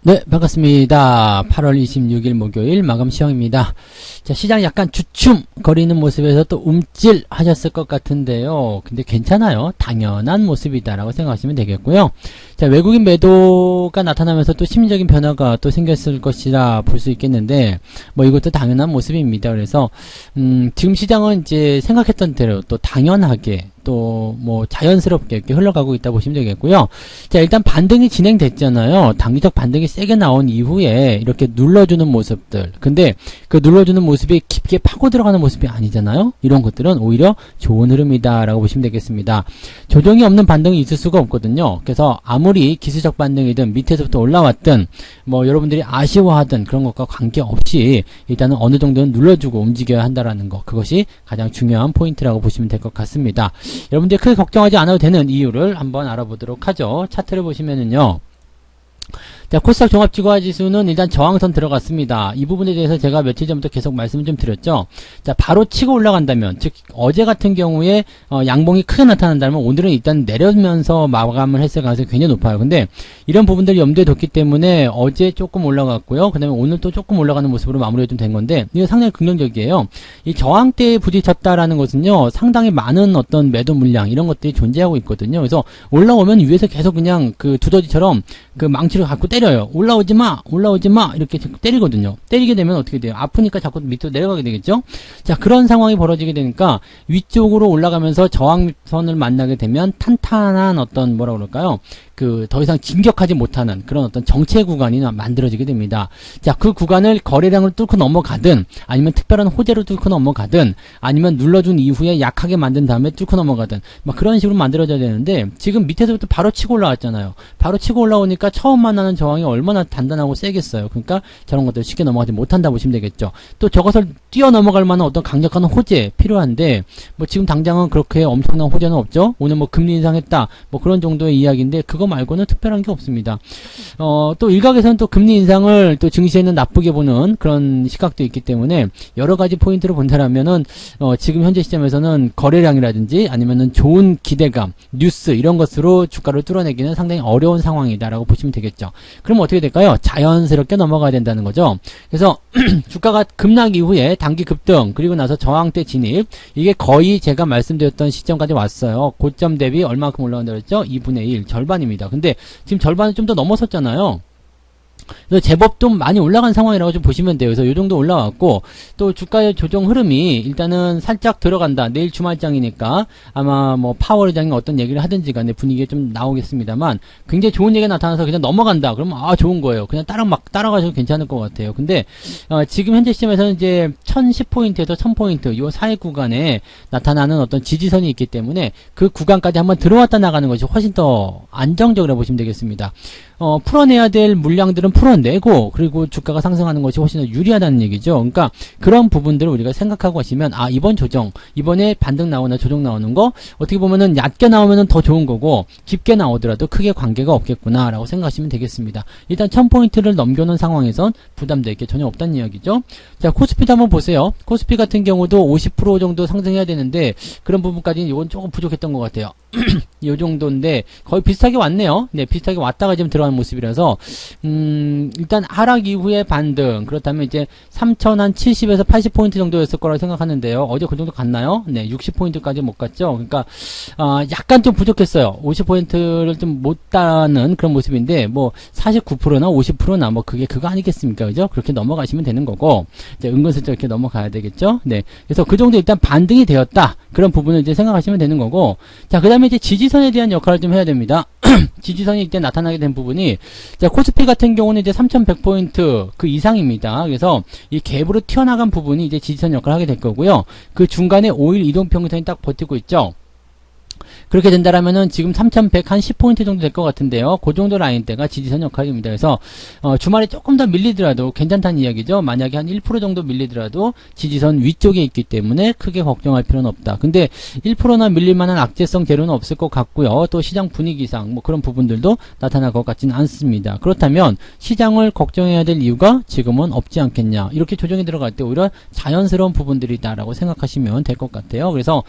네, 반갑습니다. 8월 26일 목요일 마감 시황입니다. 자, 시장 약간 주춤거리는 모습에서 또 움찔하셨을 것 같은데요. 근데 괜찮아요. 당연한 모습이다라고 생각하시면 되겠고요. 자, 외국인 매도가 나타나면서 또 심리적인 변화가 또 생겼을 것이라 볼 수 있겠는데, 뭐 이것도 당연한 모습입니다. 그래서 지금 시장은 이제 생각했던 대로 또 당연하게 또 뭐 자연스럽게 이렇게 흘러가고 있다 보시면 되겠고요. 자, 일단 반등이 진행됐잖아요. 단기적 반등이 세게 나온 이후에 이렇게 눌러주는 모습들. 근데 그 눌러주는 모습이 깊게 파고 들어가는 모습이 아니잖아요. 이런 것들은 오히려 좋은 흐름이다라고 보시면 되겠습니다. 조정이 없는 반등이 있을 수가 없거든요. 그래서 아무리 기술적 반등이든 밑에서부터 올라왔든 뭐 여러분들이 아쉬워하든 그런 것과 관계없이 일단은 어느 정도는 눌러주고 움직여야 한다라는 거, 그것이 가장 중요한 포인트라고 보시면 될 것 같습니다. 여러분들이 크게 걱정하지 않아도 되는 이유를 한번 알아보도록 하죠. 차트를 보시면은요. 자, 코스닥 종합지수화지수는 일단 저항선 들어갔습니다. 이 부분에 대해서 제가 며칠 전부터 계속 말씀을 좀 드렸죠. 자, 바로 치고 올라간다면, 즉 어제 같은 경우에 양봉이 크게 나타난다면 오늘은 일단 내려면서 마감을 했을 가능성이 굉장히 높아요. 근데 이런 부분들이 염두에 뒀기 때문에 어제 조금 올라갔고요. 그 다음에 오늘 또 조금 올라가는 모습으로 마무리가 좀 된 건데, 이게 상당히 긍정적이에요. 이 저항대에 부딪혔다라는 것은요, 상당히 많은 어떤 매도 물량 이런 것들이 존재하고 있거든요. 그래서 올라오면 위에서 계속 그냥 그 두더지처럼 그 망치를 갖고 때려요. 올라오지 마, 올라오지 마, 이렇게 때리거든요. 때리게 되면 어떻게 돼요? 아프니까 자꾸 밑으로 내려가게 되겠죠? 자, 그런 상황이 벌어지게 되니까 위쪽으로 올라가면서 저항선을 만나게 되면 탄탄한 어떤 뭐라 그럴까요? 그 더 이상 진격하지 못하는 그런 어떤 정체 구간이 만들어지게 됩니다. 자, 그 구간을 거래량을 뚫고 넘어가든 아니면 특별한 호재로 뚫고 넘어가든 아니면 눌러준 이후에 약하게 만든 다음에 뚫고 넘어가든 막 그런 식으로 만들어져야 되는데 지금 밑에서부터 바로 치고 올라왔잖아요. 바로 치고 올라오니까 처음 만나는 저항이 얼마나 단단하고 세겠어요. 그러니까 저런 것들 쉽게 넘어가지 못한다 보시면 되겠죠. 또 저것을 뛰어 넘어갈 만한 어떤 강력한 호재 필요한데 뭐 지금 당장은 그렇게 엄청난 호재는 없죠. 오늘 뭐 금리 인상했다 뭐 그런 정도의 이야기인데 그거 말고는 특별한 게 없습니다. 또 일각에서는 또 금리 인상을 또 증시에는 나쁘게 보는 그런 시각도 있기 때문에 여러 가지 포인트를 본다라면은 지금 현재 시점에서는 거래량이라든지 아니면은 좋은 기대감, 뉴스 이런 것으로 주가를 뚫어내기는 상당히 어려운 상황이다라고 보시면 되겠죠. 그럼 어떻게 될까요? 자연스럽게 넘어가야 된다는 거죠. 그래서 주가가 급락 이후에 단기 급등 그리고 나서 저항대 진입 이게 거의 제가 말씀드렸던 시점까지 왔어요. 고점 대비 얼마큼 올라간다 그랬죠? 2분의 1 절반입니다. 근데 지금 절반을 좀 더 넘어섰잖아요. 그래서 제법 좀 많이 올라간 상황이라고 좀 보시면 돼요. 그래서 요 정도 올라왔고 또 주가의 조정 흐름이 일단은 살짝 들어간다. 내일 주말장이니까 아마 뭐 파월 의장이 어떤 얘기를 하든지 간에 분위기가 좀 나오겠습니다만 굉장히 좋은 얘기가 나타나서 그냥 넘어간다. 그러면 아 좋은 거예요. 그냥 따라가셔도 괜찮을 것 같아요. 근데 지금 현재 시점에서는 이제 1010포인트에서 1000포인트 요 사이 구간에 나타나는 어떤 지지선이 있기 때문에 그 구간까지 한번 들어왔다 나가는 것이 훨씬 더 안정적이라고 보시면 되겠습니다. 풀어내야 될 물량들은 풀어내고 그리고 주가가 상승하는 것이 훨씬 더 유리하다는 얘기죠. 그러니까 그런 부분들을 우리가 생각하고 하시면 아 이번 조정 이번에 반등 나오나 조정 나오는 거 어떻게 보면은 얕게 나오면은 더 좋은 거고 깊게 나오더라도 크게 관계가 없겠구나 라고 생각하시면 되겠습니다. 일단 1000포인트를 넘겨놓은 상황에선 부담될 게 전혀 없다는 이야기죠. 자, 코스피도 한번 보세요. 코스피 같은 경우도 50% 정도 상승해야 되는데 그런 부분까지는 이건 조금 부족했던 것 같아요. 이 정도인데 거의 비슷하게 왔네요. 네, 비슷하게 왔다가 지금 들어가는 모습이라서 일단 하락 이후에 반등 그렇다면 이제 3070에서 80포인트 정도였을 거라고 생각하는데요. 어제 그 정도 갔나요? 네, 60포인트까지 못 갔죠. 그러니까 약간 좀 부족했어요. 50포인트를 좀 못 따는 그런 모습인데 뭐 49%나 50%나 뭐 그게 그거 아니겠습니까? 그죠? 그렇게 넘어가시면 되는 거고 이제 은근슬쩍 이렇게 넘어가야 되겠죠. 네, 그래서 그 정도 일단 반등이 되었다. 그런 부분을 이제 생각하시면 되는 거고 자, 그 다음에 이제 지지선에 대한 역할을 좀 해야 됩니다. 지지선이 이때 나타나게 된 부분이 자, 코스피 같은 경우는 이제 3100포인트 그 이상입니다. 그래서 이 갭으로 튀어나간 부분이 이제 지지선 역할을 하게 될 거고요. 그 중간에 5일 이동평균선이 딱 버티고 있죠. 그렇게 된다라면은 지금 3100 한 10포인트 정도 될 것 같은데요. 그 정도 라인대가 지지선 역할입니다. 그래서 주말에 조금 더 밀리더라도 괜찮다는 이야기죠. 만약에 한 1% 정도 밀리더라도 지지선 위쪽에 있기 때문에 크게 걱정할 필요는 없다. 근데 1%나 밀릴 만한 악재성 재료는 없을 것 같고요. 또 시장 분위기상 뭐 그런 부분들도 나타날 것 같지는 않습니다. 그렇다면 시장을 걱정해야 될 이유가 지금은 없지 않겠냐. 이렇게 조정이 들어갈 때 오히려 자연스러운 부분들이다라고 생각하시면 될 것 같아요. 그래서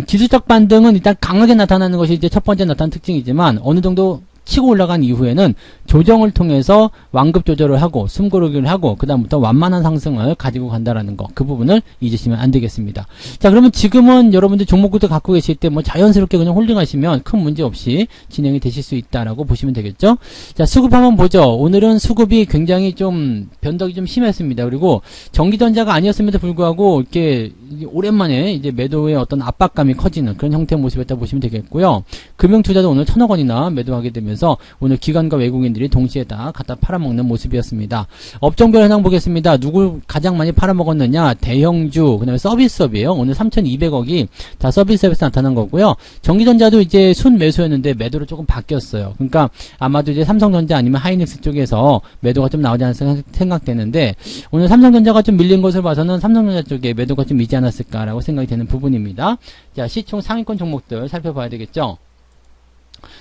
기술적 반등은 일단 강하게 나타나는 것이 이제 첫 번째 나타나는 특징이지만 어느 정도 치고 올라간 이후에는 조정을 통해서 완급 조절을 하고 숨고르기를 하고 그 다음부터 완만한 상승을 가지고 간다라는 거, 그 부분을 잊으시면 안 되겠습니다. 자, 그러면 지금은 여러분들 종목부터 갖고 계실 때 뭐 자연스럽게 그냥 홀딩하시면 큰 문제 없이 진행이 되실 수 있다라고 보시면 되겠죠. 자, 수급 한번 보죠. 오늘은 수급이 굉장히 좀 변덕이 좀 심했습니다. 그리고 전기전자가 아니었음에도 불구하고 이렇게 오랜만에 이제 매도의 어떤 압박감이 커지는 그런 형태의 모습이었다 보시면 되겠고요. 금융투자도 오늘 1,000억 원이나 매도하게 되면서 오늘 기관과 외국인들이 동시에 다 갖다 팔아먹는 모습이었습니다. 업종별 현황 보겠습니다. 누굴 가장 많이 팔아먹었느냐? 대형주, 그 다음에 서비스업이에요. 오늘 3,200억이 다 서비스업에서 나타난 거고요. 전기전자도 이제 순 매수였는데 매도로 조금 바뀌었어요. 그러니까 아마도 이제 삼성전자 아니면 하이닉스 쪽에서 매도가 좀 나오지 않을까 생각되는데, 오늘 삼성전자가 좀 밀린 것을 봐서는 삼성전자 쪽에 매도가 좀 있지 않았을까라고 생각이 되는 부분입니다. 자, 시총 상위권 종목들 살펴봐야 되겠죠.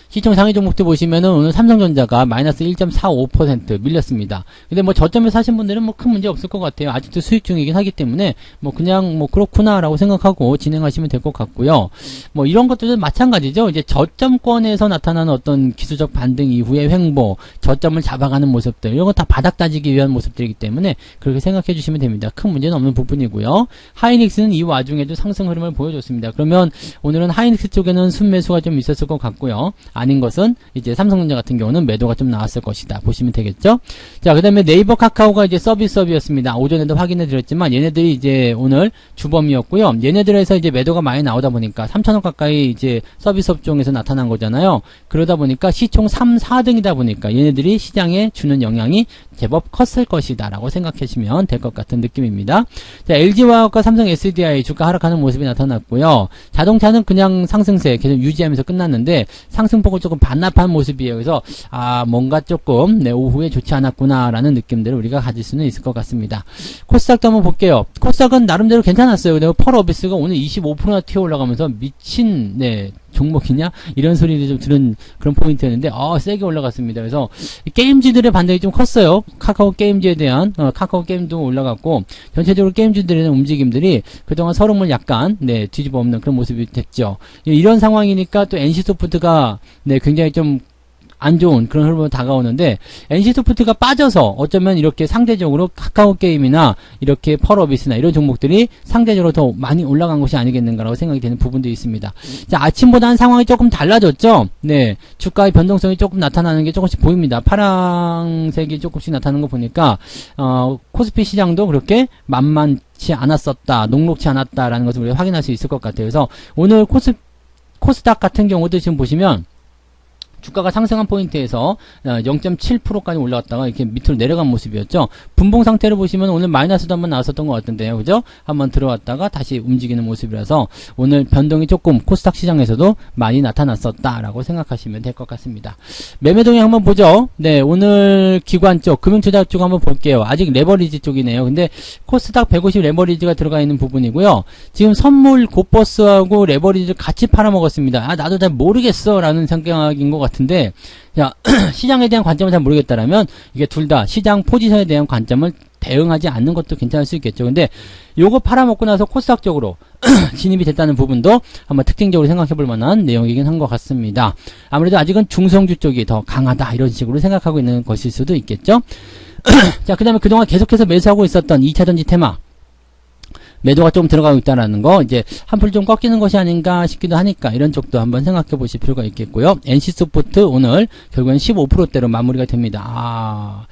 시총 상위 종목들 보시면은 오늘 삼성전자가 마이너스 1.45% 밀렸습니다. 근데 뭐 저점에 사신 분들은 뭐 큰 문제 없을 것 같아요. 아직도 수익 중이긴 하기 때문에 뭐 그냥 뭐 그렇구나라고 생각하고 진행하시면 될 것 같고요. 뭐 이런 것들도 마찬가지죠. 이제 저점권에서 나타나는 어떤 기술적 반등 이후의 횡보, 저점을 잡아가는 모습들, 이런 거 다 바닥 따지기 위한 모습들이기 때문에 그렇게 생각해 주시면 됩니다. 큰 문제는 없는 부분이고요. 하이닉스는 이 와중에도 상승 흐름을 보여줬습니다. 그러면 오늘은 하이닉스 쪽에는 순매수가 좀 있었을 것 같고요. 아닌 것은 이제 삼성전자 같은 경우는 매도가 좀 나왔을 것이다 보시면 되겠죠. 자, 그 다음에 네이버 카카오가 이제 서비스업이었습니다. 오전에도 확인해 드렸지만 얘네들이 이제 오늘 주범이었고요. 얘네들에서 이제 매도가 많이 나오다 보니까 3,000억 가까이 이제 서비스업 쪽에서 나타난 거잖아요. 그러다 보니까 시총 3, 4등이다 보니까 얘네들이 시장에 주는 영향이 제법 컸을 것이다 라고 생각하시면 될 것 같은 느낌입니다. 자, LG화학과 삼성 SDI 주가 하락하는 모습이 나타났고요. 자동차는 그냥 상승세 계속 유지하면서 끝났는데 상승폭을 조금 반납한 모습이에요. 그래서 뭔가 조금 오후에 좋지 않았구나 라는 느낌들을 우리가 가질 수는 있을 것 같습니다. 코스닥도 한번 볼게요. 코스닥은 나름대로 괜찮았어요. 근데 펄어비스가 오늘 25%나 튀어 올라가면서 미친 종목이냐? 이런 소리를 좀 들은 그런 포인트였는데, 세게 올라갔습니다. 그래서, 게임주들의 반등이 좀 컸어요. 카카오 게임즈에 대한, 카카오 게임도 올라갔고, 전체적으로 게임주들의 움직임들이 그동안 서름을 약간, 뒤집어 엎는 그런 모습이 됐죠. 이런 상황이니까 또 NC소프트가, 굉장히 좀, 안 좋은 그런 흐름으로 다가오는데, NC소프트가 빠져서 어쩌면 이렇게 상대적으로 카카오 게임이나 이렇게 펄어비스나 이런 종목들이 상대적으로 더 많이 올라간 것이 아니겠는가라고 생각이 되는 부분도 있습니다. 자, 아침보다는 상황이 조금 달라졌죠? 주가의 변동성이 조금 나타나는 게 조금씩 보입니다. 파란색이 조금씩 나타나는 거 보니까, 코스피 시장도 그렇게 만만치 않았었다, 녹록치 않았다라는 것을 우리가 확인할 수 있을 것 같아요. 그래서 오늘 코스닥 같은 경우도 지금 보시면, 주가가 상승한 포인트에서 0.7%까지 올라갔다가 이렇게 밑으로 내려간 모습이었죠. 분봉 상태를 보시면 오늘 마이너스도 한번 나왔었던 것 같은데요. 그죠? 한번 들어왔다가 다시 움직이는 모습이라서 오늘 변동이 조금 코스닥 시장에서도 많이 나타났었다라고 생각하시면 될 것 같습니다. 매매 동향 한번 보죠. 오늘 기관 쪽, 금융투자 쪽 한번 볼게요. 아직 레버리지 쪽이네요. 근데 코스닥 150 레버리지가 들어가 있는 부분이고요. 지금 선물 고버스하고 레버리지를 같이 팔아먹었습니다. 나도 잘 모르겠어 라는 생각인 것 같은데, 자, 시장에 대한 관점을 잘 모르겠다라면 이게 둘 다 시장 포지션에 대한 관점을 대응하지 않는 것도 괜찮을 수 있겠죠. 근데 요거 팔아먹고 나서 코스닥 쪽으로 진입이 됐다는 부분도 한번 특징적으로 생각해 볼 만한 내용이긴 한 것 같습니다. 아무래도 아직은 중성주 쪽이 더 강하다 이런 식으로 생각하고 있는 것일 수도 있겠죠. 자, 그 다음에 그동안 계속해서 매수하고 있었던 2차전지 테마 매도가 좀 들어가고 있다는 거, 이제 한풀 좀 꺾이는 것이 아닌가 싶기도 하니까 이런 쪽도 한번 생각해 보실 필요가 있겠고요. NC소프트 오늘 결국엔 15%대로 마무리가 됩니다.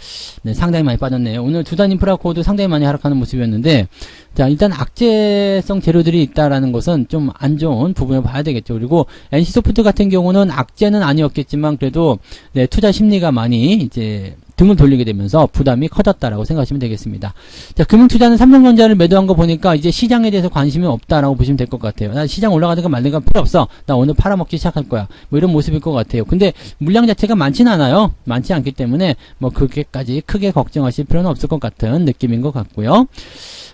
상당히 많이 빠졌네요. 오늘 두산인프라코어도 상당히 많이 하락하는 모습이었는데, 자, 일단 악재성 재료들이 있다라는 것은 좀 안 좋은 부분을 봐야 되겠죠. 그리고 NC소프트 같은 경우는 악재는 아니었겠지만 그래도 투자 심리가 많이 이제 등을 돌리게 되면서 부담이 커졌다라고 생각하시면 되겠습니다. 자, 금융투자는 삼성전자를 매도한 거 보니까 이제 시장에 대해서 관심이 없다라고 보시면 될 것 같아요. 나 시장 올라가든가 말든가 필요 없어. 나 오늘 팔아먹기 시작할 거야. 뭐 이런 모습일 것 같아요. 근데 물량 자체가 많지는 않아요. 많지 않기 때문에 뭐 그렇게까지 크게 걱정하실 필요는 없을 것 같은 느낌인 것 같고요.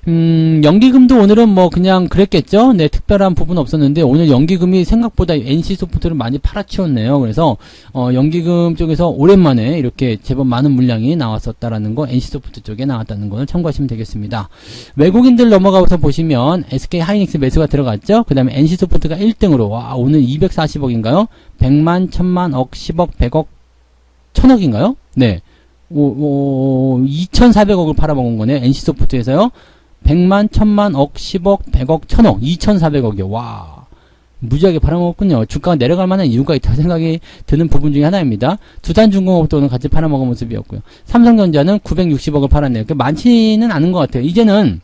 연기금도 오늘은 뭐 그냥 그랬겠죠. 특별한 부분 없었는데 오늘 연기금이 생각보다 NC소프트를 많이 팔아치웠네요. 그래서 연기금 쪽에서 오랜만에 이렇게 제법 많은 물량이 나왔었다라는 거, NC소프트 쪽에 나왔다는 걸 참고하시면 되겠습니다. 외국인들 넘어가서 보시면 SK 하이닉스 매수가 들어갔죠. 그 다음에 NC소프트가 1등으로 오늘 240억인가요? 100만, 1000만, 억, 10억, 100억, 1000억인가요? 네. 2,400억을 팔아먹은 거네요. NC소프트에서요. 100만, 1000만, 억, 10억, 100억, 1000억, 2,400억이요. 와. 무지하게 팔아먹었군요. 주가가 내려갈 만한 이유가 있다고 생각이 드는 부분 중에 하나입니다. 두산중공업도 같이 팔아먹은 모습이었고요. 삼성전자는 960억을 팔았네요. 많지는 않은 것 같아요. 이제는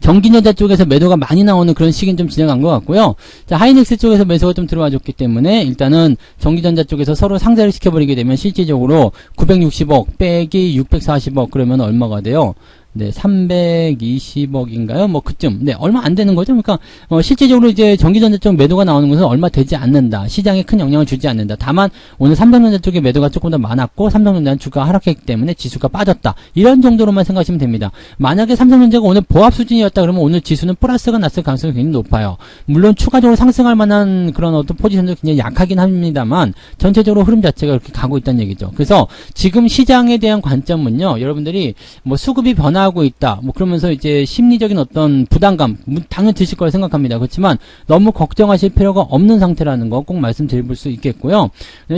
전기전자 쪽에서 매도가 많이 나오는 그런 시기는 좀 지나간 것 같고요. 자, 하이닉스 쪽에서 매수가 좀 들어와줬기 때문에 일단은 전기전자 쪽에서 서로 상쇄를 시켜버리게 되면 실질적으로 960억 빼기 640억 그러면 얼마가 돼요? 네, 320억인가요? 뭐 그쯤. 네, 얼마 안 되는 거죠. 그러니까 실질적으로 이제 전기전자 쪽 매도가 나오는 것은 얼마 되지 않는다. 시장에 큰 영향을 주지 않는다. 다만 오늘 삼성전자 쪽에 매도가 조금 더 많았고 삼성전자는 주가가 하락했기 때문에 지수가 빠졌다. 이런 정도로만 생각하시면 됩니다. 만약에 삼성전자가 오늘 보합 수준이었다 그러면 오늘 지수는 플러스가 났을 가능성이 굉장히 높아요. 물론 추가적으로 상승할 만한 그런 어떤 포지션도 굉장히 약하긴 합니다만 전체적으로 흐름 자체가 그렇게 가고 있다는 얘기죠. 그래서 지금 시장에 대한 관점은요. 여러분들이 뭐 수급이 변화하고 있다. 뭐 그러면서 이제 심리적인 어떤 부담감 당연히 드실 거라 생각합니다. 그렇지만 너무 걱정하실 필요가 없는 상태라는 거 꼭 말씀드릴 수 있겠고요.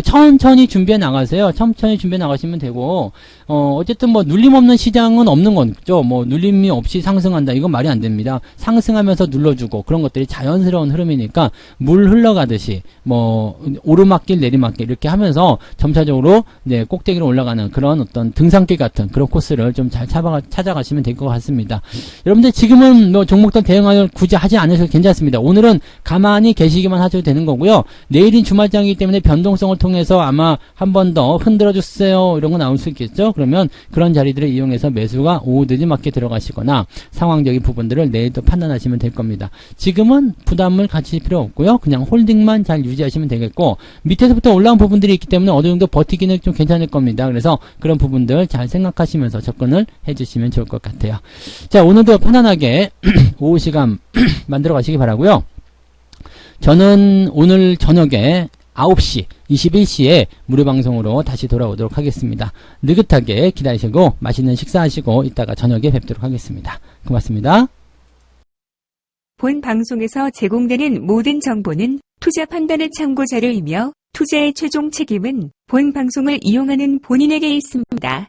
천천히 준비해 나가세요. 천천히 준비해 나가시면 되고 어쨌든 뭐 눌림 없는 시장은 없는 거죠. 뭐 눌림이 없이 상승한다. 이건 말이 안 됩니다. 상승하면서 눌러주고 그런 것들이 자연스러운 흐름이니까 물 흘러가듯이 뭐 오르막길 내리막길 이렇게 하면서 점차적으로 이제 꼭대기로 올라가는 그런 어떤 등산길 같은 그런 코스를 좀 잘 찾아가시면 될 것 같습니다. 여러분들 지금은 뭐 종목들 대응을 굳이 하지 않으셔도 괜찮습니다. 오늘은 가만히 계시기만 하셔도 되는 거고요. 내일인 주말장이기 때문에 변동성을 통해서 아마 한 번 더 흔들어 주세요 이런 거 나올 수 있겠죠. 그러면 그런 자리들을 이용해서 매수가 오후 늦지막게 들어가시거나 상황적인 부분들을 내일 또 판단하시면 될 겁니다. 지금은 부담을 가지실 필요 없고요. 그냥 홀딩만 잘 유지하시면 되겠고 밑에서부터 올라온 부분들이 있기 때문에 어느 정도 버티기는 좀 괜찮을 겁니다. 그래서 그런 부분들 잘 생각하시면서 접근을 해주시면 좋을 것 같아요. 자, 오늘도 편안하게 오후 시간 만들어 가시기 바라고요. 저는 오늘 저녁에 9시, 21시에 무료 방송으로 다시 돌아오도록 하겠습니다. 느긋하게 기다리시고 맛있는 식사하시고 이따가 저녁에 뵙도록 하겠습니다. 고맙습니다. 본 방송에서 제공되는 모든 정보는 투자 판단의 참고 자료이며 투자의 최종 책임은 본 방송을 이용하는 본인에게 있습니다.